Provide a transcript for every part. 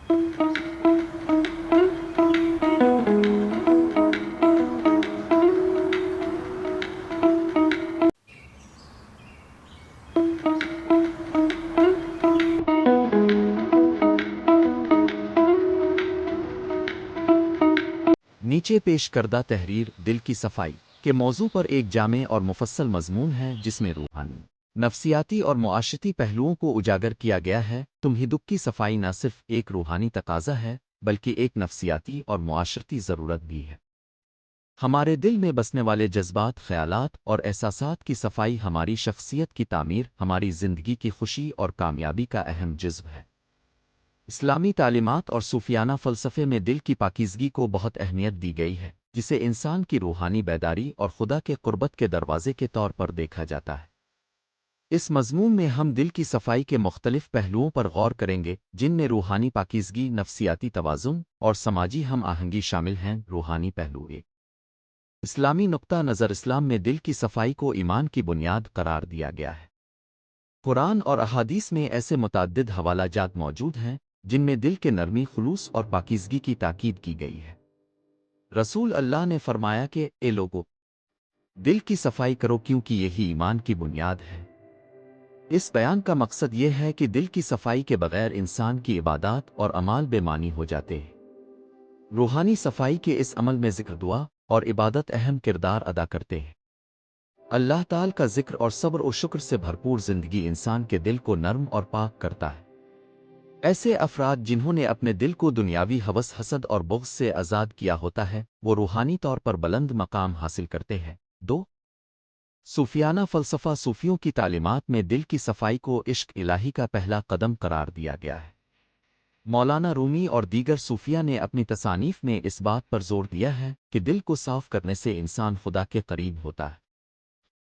نیچے پیش کردہ تحریر دل کی صفائی کے موضوع پر ایک جامع اور مفصل مضمون ہے جس میں روحانی، نفسیاتی اور معاشرتی پہلوؤں کو اجاگر کیا گیا ہے۔ دل کی صفائی نہ صرف ایک روحانی تقاضا ہے بلکہ ایک نفسیاتی اور معاشرتی ضرورت بھی ہے۔ ہمارے دل میں بسنے والے جذبات، خیالات اور احساسات کی صفائی ہماری شخصیت کی تعمیر، ہماری زندگی کی خوشی اور کامیابی کا اہم جزو ہے۔ اسلامی تعلیمات اور صوفیانہ فلسفے میں دل کی پاکیزگی کو بہت اہمیت دی گئی ہے، جسے انسان کی روحانی بیداری اور خدا کے قربت کے دروازے کے طور پر دیکھا جاتا ہے۔ اس مضمون میں ہم دل کی صفائی کے مختلف پہلوؤں پر غور کریں گے، جن میں روحانی پاکیزگی، نفسیاتی توازن اور سماجی ہم آہنگی شامل ہیں۔ روحانی پہلو ایک اسلامی نقطہ نظر اسلام میں دل کی صفائی کو ایمان کی بنیاد قرار دیا گیا ہے۔ قرآن اور احادیث میں ایسے متعدد حوالہ جات موجود ہیں جن میں دل کے نرمی، خلوص اور پاکیزگی کی تاکید کی گئی ہے۔ رسول اللہ نے فرمایا کہ اے لوگو، دل کی صفائی کرو کیونکہ یہی ایمان کی بنیاد ہے۔ اس بیان کا مقصد یہ ہے کہ دل کی صفائی کے بغیر انسان کی عبادات اور اعمال بے معنی ہو جاتے ہیں۔ روحانی صفائی کے اس عمل میں ذکر، دعا اور عبادت اہم کردار ادا کرتے ہیں۔ اللہ تعالی کا ذکر اور صبر و شکر سے بھرپور زندگی انسان کے دل کو نرم اور پاک کرتا ہے۔ ایسے افراد جنہوں نے اپنے دل کو دنیاوی ہوس، حسد اور بغض سے آزاد کیا ہوتا ہے، وہ روحانی طور پر بلند مقام حاصل کرتے ہیں۔ صوفیانہ فلسفہ، صوفیوں کی تعلیمات میں دل کی صفائی کو عشق الہی کا پہلا قدم قرار دیا گیا ہے۔ مولانا رومی اور دیگر صوفیہ نے اپنی تصانیف میں اس بات پر زور دیا ہے کہ دل کو صاف کرنے سے انسان خدا کے قریب ہوتا ہے۔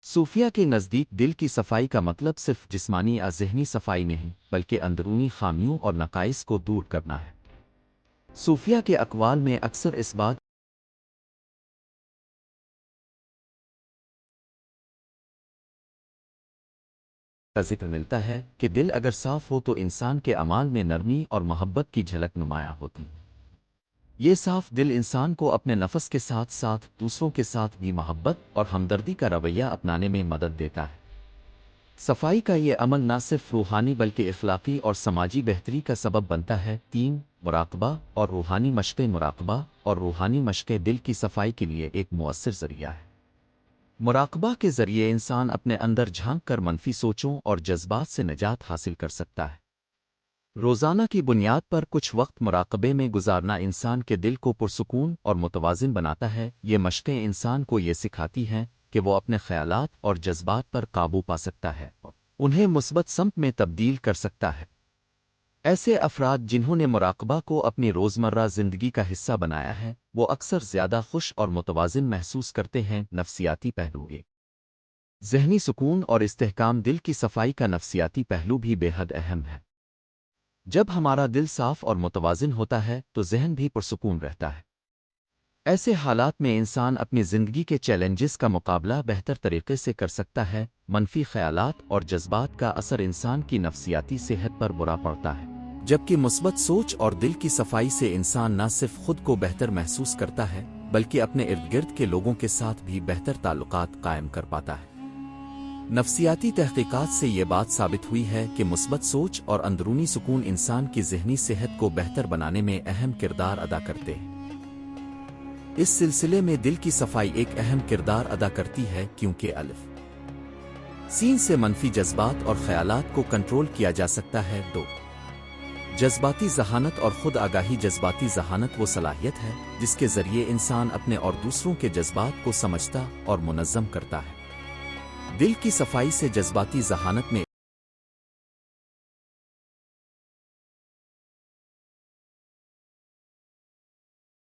صوفیہ کے نزدیک دل کی صفائی کا مطلب صرف جسمانی یا ذہنی صفائی نہیں، بلکہ اندرونی خامیوں اور نقائص کو دور کرنا ہے۔ صوفیہ کے اقوال میں اکثر اس بات کا ذکر ملتا ہے کہ دل اگر صاف ہو تو انسان کے اعمال میں نرمی اور محبت کی جھلک نمایاں ہوتی ہے۔ یہ صاف دل انسان کو اپنے نفس کے ساتھ ساتھ دوسروں کے ساتھ بھی محبت اور ہمدردی کا رویہ اپنانے میں مدد دیتا ہے۔ صفائی کا یہ عمل نہ صرف روحانی بلکہ اخلاقی اور سماجی بہتری کا سبب بنتا ہے۔ مراقبہ اور روحانی مشقیں۔ مراقبہ اور روحانی مشقیں دل کی صفائی کے لیے ایک مؤثر ذریعہ ہے۔ مراقبہ کے ذریعے انسان اپنے اندر جھانک کر منفی سوچوں اور جذبات سے نجات حاصل کر سکتا ہے۔ روزانہ کی بنیاد پر کچھ وقت مراقبے میں گزارنا انسان کے دل کو پرسکون اور متوازن بناتا ہے۔ یہ مشقیں انسان کو یہ سکھاتی ہیں کہ وہ اپنے خیالات اور جذبات پر قابو پا سکتا ہے اور انہیں مثبت سمت میں تبدیل کر سکتا ہے۔ ایسے افراد جنہوں نے مراقبہ کو اپنی روزمرہ زندگی کا حصہ بنایا ہے، وہ اکثر زیادہ خوش اور متوازن محسوس کرتے ہیں۔ نفسیاتی پہلو ایک ذہنی سکون اور استحکام۔ دل کی صفائی کا نفسیاتی پہلو بھی بے حد اہم ہے۔ جب ہمارا دل صاف اور متوازن ہوتا ہے تو ذہن بھی پرسکون رہتا ہے۔ ایسے حالات میں انسان اپنی زندگی کے چیلنجز کا مقابلہ بہتر طریقے سے کر سکتا ہے۔ منفی خیالات اور جذبات کا اثر انسان کی نفسیاتی صحت پر برا پڑتا ہے، جبکہ مثبت سوچ اور دل کی صفائی سے انسان نہ صرف خود کو بہتر محسوس کرتا ہے بلکہ اپنے ارد گرد کے لوگوں کے ساتھ بھی بہتر تعلقات قائم کر پاتا ہے۔ نفسیاتی تحقیقات سے یہ بات ثابت ہوئی ہے کہ مثبت سوچ اور اندرونی سکون انسان کی ذہنی صحت کو بہتر بنانے میں اہم کردار ادا کرتے ہیں۔ اس سلسلے میں دل کی صفائی ایک اہم کردار ادا کرتی ہے کیونکہ سین سے منفی جذبات اور خیالات کو کنٹرول کیا جا سکتا ہے۔ جذباتی ذہانت اور خود آگاہی۔ جذباتی ذہانت وہ صلاحیت ہے جس کے ذریعے انسان اپنے اور دوسروں کے جذبات کو سمجھتا اور منظم کرتا ہے۔ دل کی صفائی سے جذباتی ذہانت میں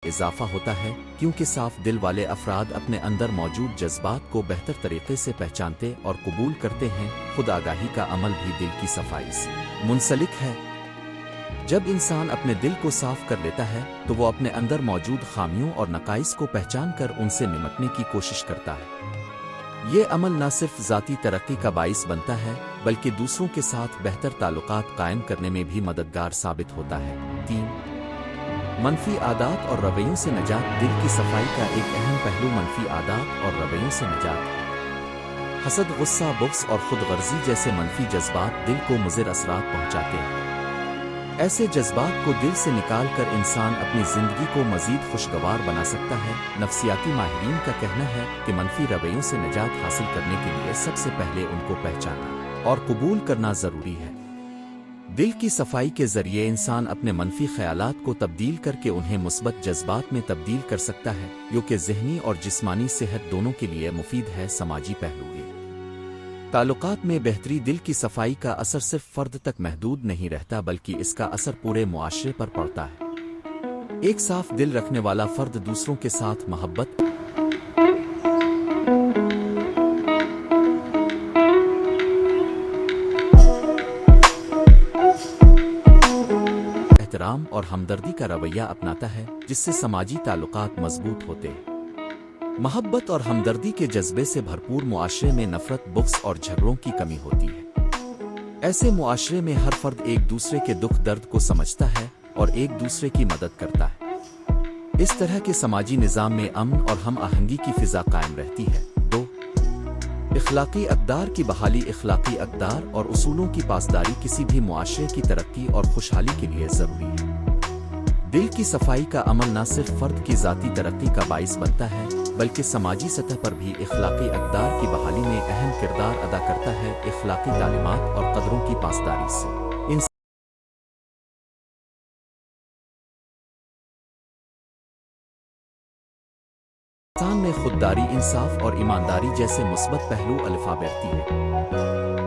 اضافہ ہوتا ہے کیونکہ صاف دل والے افراد اپنے اندر موجود جذبات کو بہتر طریقے سے پہچانتے اور قبول کرتے ہیں۔ خود آگاہی کا عمل بھی دل کی صفائی سے منسلک ہے۔ جب انسان اپنے دل کو صاف کر لیتا ہے تو وہ اپنے اندر موجود خامیوں اور نقائص کو پہچان کر ان سے نمٹنے کی کوشش کرتا ہے۔ یہ عمل نہ صرف ذاتی ترقی کا باعث بنتا ہے بلکہ دوسروں کے ساتھ بہتر تعلقات قائم کرنے میں بھی مددگار ثابت ہوتا ہے۔ 3 منفی عادات اور رویوں سے نجات۔ دل کی صفائی کا ایک اہم پہلو منفی عادات اور رویوں سے نجات ہے۔ حسد، غصہ، بغض اور خود غرضی جیسے منفی جذبات دل کو مضر اثرات پہنچاتے ہیں۔ ایسے جذبات کو دل سے نکال کر انسان اپنی زندگی کو مزید خوشگوار بنا سکتا ہے۔ نفسیاتی ماہرین کا کہنا ہے کہ منفی رویوں سے نجات حاصل کرنے کے لیے سب سے پہلے ان کو پہچانا اور قبول کرنا ضروری ہے۔ دل کی صفائی کے ذریعے انسان اپنے منفی خیالات کو تبدیل کر کے انہیں مثبت جذبات میں تبدیل کر سکتا ہے، جو کہ ذہنی اور جسمانی صحت دونوں کے لیے مفید ہے۔ سماجی پہلو بھی۔ تعلقات میں بہتری۔ دل کی صفائی کا اثر صرف فرد تک محدود نہیں رہتا بلکہ اس کا اثر پورے معاشرے پر پڑتا ہے۔ ایک صاف دل رکھنے والا فرد دوسروں کے ساتھ محبت، احترام اور ہمدردی کا رویہ اپناتا ہے، جس سے سماجی تعلقات مضبوط ہوتے ہیں۔ محبت اور ہمدردی کے جذبے سے بھرپور معاشرے میں نفرت، بغض اور جھگڑوں کی کمی ہوتی ہے۔ ایسے معاشرے میں ہر فرد ایک دوسرے کے دکھ درد کو سمجھتا ہے اور ایک دوسرے کی مدد کرتا ہے۔ اس طرح کے سماجی نظام میں امن اور ہم آہنگی کی فضا قائم رہتی ہے۔ 2 اخلاقی اقدار کی بحالی۔ اخلاقی اقدار اور اصولوں کی پاسداری کسی بھی معاشرے کی ترقی اور خوشحالی کے لیے ضروری ہے۔ دل کی صفائی کا عمل نہ صرف فرد کی ذاتی ترقی کا باعث بنتا ہے بلکہ سماجی سطح پر بھی اخلاقی اقدار کی بحالی میں اہم کردار ادا کرتا ہے۔ اخلاقی تعلیمات اور قدروں کی پاسداری سے انسان میں خودداری، انصاف اور ایمانداری جیسے مثبت پہلو الفا بیرتی ہے۔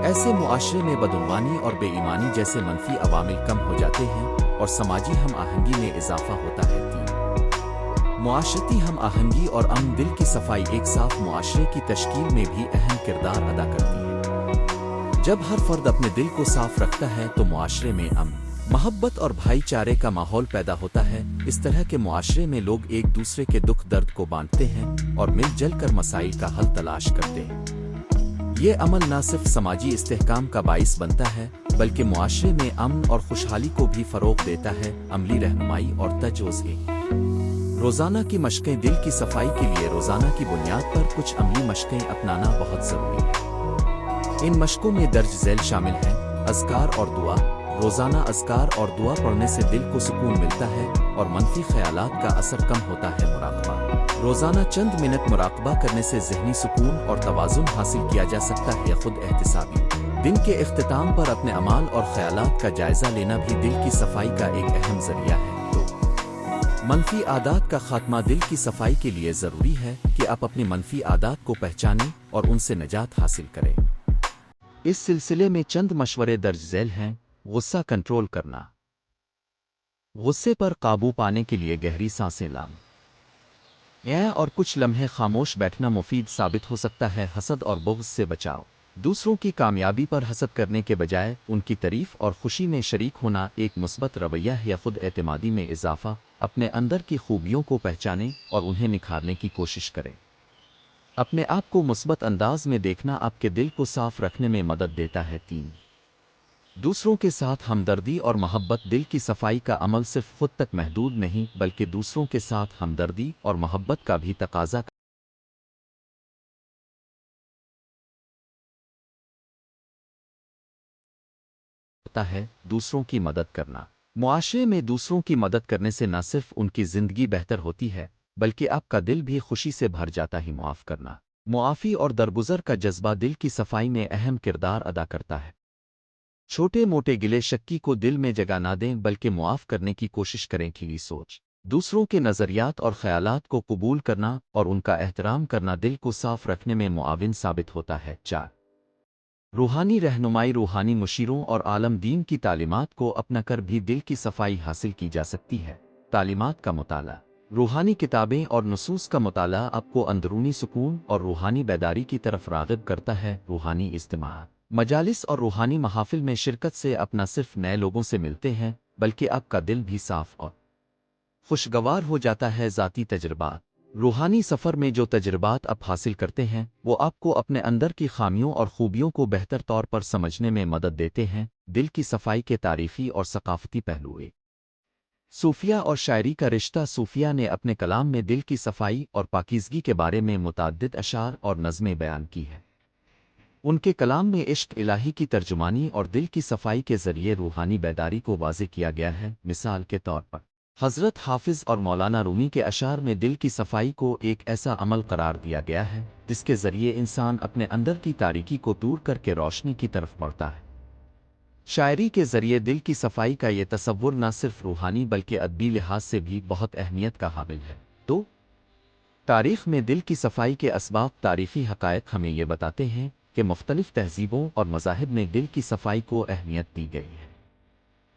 ایسے معاشرے میں بدعنوانی اور بے ایمانی جیسے منفی عوامل کم ہو جاتے ہیں اور سماجی ہم آہنگی میں اضافہ ہوتا ہے۔ 3 معاشرتی ہم آہنگی اور امن۔ دل کی صفائی ایک صاف معاشرے کی تشکیل میں بھی اہم کردار ادا کرتی ہے۔ جب ہر فرد اپنے دل کو صاف رکھتا ہے تو معاشرے میں امن، محبت اور بھائی چارے کا ماحول پیدا ہوتا ہے۔ اس طرح کے معاشرے میں لوگ ایک دوسرے کے دکھ درد کو بانٹتے ہیں اور مل جل کر مسائل کا حل تلاش کرتے ہیں۔ یہ عمل نہ صرف سماجی استحکام کا باعث بنتا ہے بلکہ معاشرے میں امن اور خوشحالی کو بھی فروغ دیتا ہے۔ عملی رہنمائی اور تجویز۔ روزانہ کی مشقیں۔ دل کی صفائی کے لیے روزانہ کی بنیاد پر کچھ عملی مشقیں اپنانا بہت ضروری ہے۔ ان مشقوں میں درج ذیل شامل ہیں: اذکار اور دعا۔ روزانہ اذکار اور دعا پڑھنے سے دل کو سکون ملتا ہے اور منفی خیالات کا اثر کم ہوتا ہے۔ مراقبہ۔ روزانہ چند منٹ مراقبہ کرنے سے ذہنی سکون اور توازن حاصل کیا جا سکتا ہے۔ خود احتسابی۔ دن کے اختتام پر اپنے اعمال اور خیالات کا جائزہ لینا بھی دل کی صفائی کا ایک اہم ذریعہ ہے۔ منفی عادات کا خاتمہ۔ دل کی صفائی کے لیے ضروری ہے کہ آپ اپنی منفی عادات کو پہچانیں اور ان سے نجات حاصل کریں۔ اس سلسلے میں چند مشورے درج ذیل ہیں۔ غصہ کنٹرول کرنا۔ غصے پر قابو پانے کے لیے گہری سانسیں لینا اور کچھ لمحے خاموش بیٹھنا مفید ثابت ہو سکتا ہے۔ حسد اور بغض سے بچاؤ۔ دوسروں کی کامیابی پر حسد کرنے کے بجائے ان کی تعریف اور خوشی میں شریک ہونا ایک مثبت رویہ ہے۔ خود اعتمادی میں اضافہ۔ اپنے اندر کی خوبیوں کو پہچانیں اور انہیں نکھارنے کی کوشش کریں۔ اپنے آپ کو مثبت انداز میں دیکھنا آپ کے دل کو صاف رکھنے میں مدد دیتا ہے۔ 3 دوسروں کے ساتھ ہمدردی اور محبت۔ دل کی صفائی کا عمل صرف خود تک محدود نہیں بلکہ دوسروں کے ساتھ ہمدردی اور محبت کا بھی تقاضا کرتا ہے۔ دوسروں کی مدد کرنا۔ معاشرے میں دوسروں کی مدد کرنے سے نہ صرف ان کی زندگی بہتر ہوتی ہے بلکہ آپ کا دل بھی خوشی سے بھر جاتا ہے۔ معاف کرنا۔ معافی اور درگزر کا جذبہ دل کی صفائی میں اہم کردار ادا کرتا ہے۔ چھوٹے موٹے گلے شکی کو دل میں جگہ نہ دیں بلکہ معاف کرنے کی کوشش کریں۔ کھلی سوچ۔ دوسروں کے نظریات اور خیالات کو قبول کرنا اور ان کا احترام کرنا دل کو صاف رکھنے میں معاون ثابت ہوتا ہے۔ 4 روحانی رہنمائی۔ روحانی مشیروں اور عالم دین کی تعلیمات کو اپنا کر بھی دل کی صفائی حاصل کی جا سکتی ہے۔ تعلیمات کا مطالعہ۔ روحانی کتابیں اور نصوص کا مطالعہ آپ کو اندرونی سکون اور روحانی بیداری کی طرف راغب کرتا ہے۔ روحانی اجتماعات، مجالس اور روحانی محافل میں شرکت سے آپ نہ صرف نئے لوگوں سے ملتے ہیں بلکہ آپ کا دل بھی صاف اور خوشگوار ہو جاتا ہے۔ ذاتی تجربات۔ روحانی سفر میں جو تجربات آپ حاصل کرتے ہیں وہ آپ کو اپنے اندر کی خامیوں اور خوبیوں کو بہتر طور پر سمجھنے میں مدد دیتے ہیں۔ دل کی صفائی کے تاریخی اور ثقافتی پہلو۔ صوفیہ اور شاعری کا رشتہ۔ صوفیہ نے اپنے کلام میں دل کی صفائی اور پاکیزگی کے بارے میں متعدد اشعار اور نظمیں بیان کی ہیں۔ ان کے کلام میں عشق الہی کی ترجمانی اور دل کی صفائی کے ذریعے روحانی بیداری کو واضح کیا گیا ہے۔ مثال کے طور پر حضرت حافظ اور مولانا رومی کے اشعار میں دل کی صفائی کو ایک ایسا عمل قرار دیا گیا ہے جس کے ذریعے انسان اپنے اندر کی تاریکی کو دور کر کے روشنی کی طرف بڑھتا ہے۔ شاعری کے ذریعے دل کی صفائی کا یہ تصور نہ صرف روحانی بلکہ ادبی لحاظ سے بھی بہت اہمیت کا حامل ہے۔ تو تاریخ میں دل کی صفائی کے اسباب۔ تاریخی حقائق ہمیں یہ بتاتے ہیں کہ مختلف تہذیبوں اور مذاہب میں دل کی صفائی کو اہمیت دی گئی ہے۔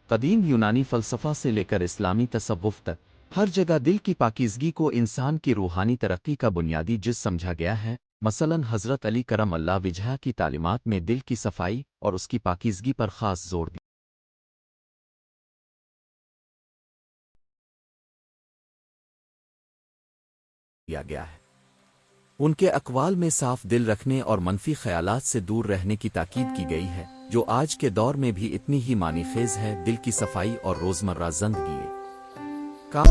قدیم یونانی فلسفہ سے لے کر اسلامی تصوف تک ہر جگہ دل کی پاکیزگی کو انسان کی روحانی ترقی کا بنیادی جز سمجھا گیا ہے۔ مثلاً حضرت علی کرم اللہ وجہہ کی تعلیمات میں دل کی صفائی اور اس کی پاکیزگی پر خاص زور دیا گیا ہے۔ ان کے اقوال میں صاف دل رکھنے اور منفی خیالات سے دور رہنے کی تاکید کی گئی ہے، جو آج کے دور میں بھی اتنی ہی معنی خیز ہے۔ دل کی صفائی اور روزمرہ زندگی کا